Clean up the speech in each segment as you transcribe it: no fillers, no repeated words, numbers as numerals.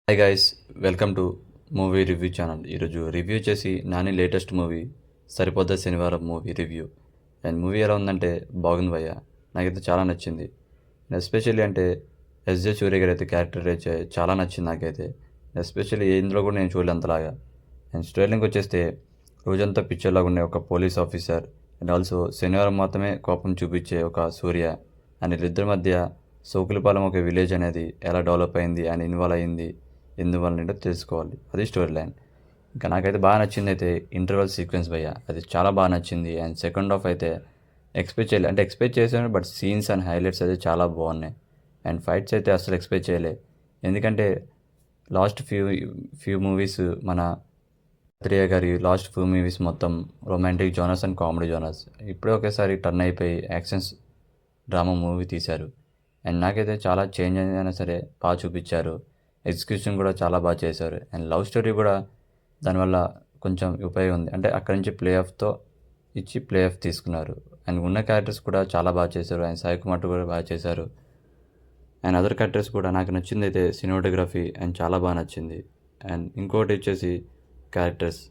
Hi guys, welcome to movie review channel. ఈరోజు review చేసి Nani latest movie సరిపోద్ద శనివారం movie review. And movie ఎలా ఉందంటే బాగుంది భయ్య. నాకైతే చాలా నచ్చింది. ఎస్పెషల్లీ అంటే ఎస్జే సూర్య గారు అయితే క్యారెక్టర్ అయితే చాలా నచ్చింది నాకైతే. ఎస్పెషల్లీ ఇందులో కూడా నేను చూడలే అంతలాగా. అండ్ స్టోరీలింగ్ వచ్చేస్తే రోజంతా పిక్చర్లాగా ఉండే ఒక పోలీస్ ఆఫీసర్ అండ్ ఆల్సో శనివారం మాత్రమే కోపం చూపించే ఒక సూర్య అండ్ వీళ్ళిద్దరి మధ్య సోకులపాలెం ఒక విలేజ్ అనేది ఎలా డెవలప్ అయింది అండ్ ఇన్వాల్వ్ అయింది ఎందువల్ల ఏంటో తెలుసుకోవాలి. అది స్టోరీ లైన్. ఇంకా నాకైతే బాగా నచ్చింది అయితే ఇంటర్వెల్ సీక్వెన్స్ భయ్య, అది చాలా బాగా నచ్చింది. అండ్ సెకండ్ హాఫ్ అయితే ఎక్స్పెక్ట్ చేశాను, బట్ సీన్స్ అండ్ హైలైట్స్ అయితే చాలా బాగున్నాయి. అండ్ ఫైట్స్ అయితే అసలు ఎక్స్పెక్ట్ చేయలే. ఎందుకంటే లాస్ట్ ఫ్యూ మూవీస్ మన త్రియ గారి లాస్ట్ ఫ్యూ మూవీస్ మొత్తం romantic genres and comedy genres. ఇప్పుడే ఒకేసారి టర్న్ అయిపోయి యాక్షన్స్ డ్రామా మూవీ తీశారు. అండ్ నాకైతే చాలా చేంజ్ అయినా సరే బాగా చూపించారు. ఎగ్జిక్యూషన్ కూడా చాలా బాగా చేశారు. అండ్ లవ్ స్టోరీ కూడా దానివల్ల కొంచెం ఉపయోగం ఉంది. అంటే అక్కడి నుంచి ప్లే ఆఫ్ తీసుకున్నారు. అండ్ ఉన్న క్యారెక్టర్స్ కూడా చాలా బాగా చేశారు. అండ్ సాయి కుమార్ కూడా బాగా చేశారు. అండ్ అదర్ క్యారెక్టర్స్ కూడా నాకు నచ్చింది అయితే సినిమాటోగ్రఫీ అండ్ చాలా బాగా నచ్చింది. అండ్ ఇంకోటి వచ్చేసి క్యారెక్టర్స్,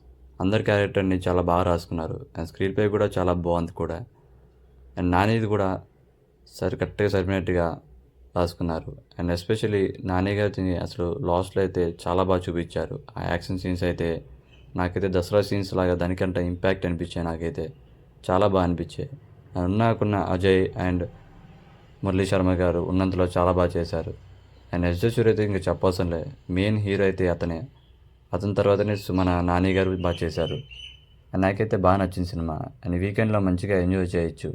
అందరి క్యారెక్టర్ని చాలా బాగా రాసుకున్నారు. అండ్ స్క్రీన్ ప్లే కూడా చాలా బాగుంది కూడా. అండ్ నానిది కూడా కరెక్ట్గా సరిపోయినట్టుగా రాసుకున్నారు. అండ్ ఎస్పెషల్లీ నాని గారిని అసలు లాస్ట్లో అయితే చాలా బాగా చూపించారు. ఆ యాక్షన్ సీన్స్ అయితే నాకైతే దసరా సీన్స్ లాగా దానికంటే ఇంపాక్ట్ అనిపించాయి. నాకైతే చాలా బాగా అనిపించాయి. ఉన్నాకున్న అజయ్ అండ్ మురళీ శర్మ గారు ఉన్నంతలో చాలా బాగా చేశారు. అండ్ ఎస్జే సూర్య అయితే ఇంకా చెప్పవసరం లే, మెయిన్ హీరో అయితే అతనే. అతని తర్వాతనే మన నాని గారు బాగా చేశారు. అండ్ నాకైతే బాగా నచ్చింది సినిమా. అండ్ వీకెండ్లో మంచిగా ఎంజాయ్ చేయొచ్చు.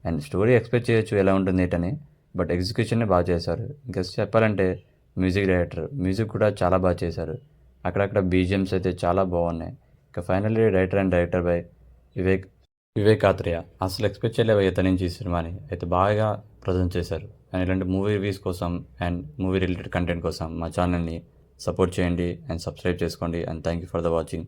అండ్ స్టోరీ ఎక్స్పెక్ట్ చేయొచ్చు ఎలా ఉంటుంది ఏంటని, బట్ ఎగ్జిక్యూషన్ని బాగా చేశారు. ఇంకా చెప్పాలంటే మ్యూజిక్ కూడా చాలా బాగా చేశారు. అక్కడక్కడ బీజిఎమ్స్ అయితే చాలా బాగున్నాయి. ఇంకా finally director by Vivek Vivek Athreya. అసలు ఎక్స్పెక్ట్ చేయలేవు ఇతని నుంచి ఈ సినిమాని అయితే బాగా ప్రజెంట్ చేశారు. అండ్ ఇలాంటి మూవీ రివ్యూస్ కోసం అండ్ మూవీ రిలేటెడ్ కంటెంట్ కోసం మా ఛానల్ని సపోర్ట్ చేయండి అండ్ సబ్స్క్రైబ్ చేసుకోండి. And thank you for the watching.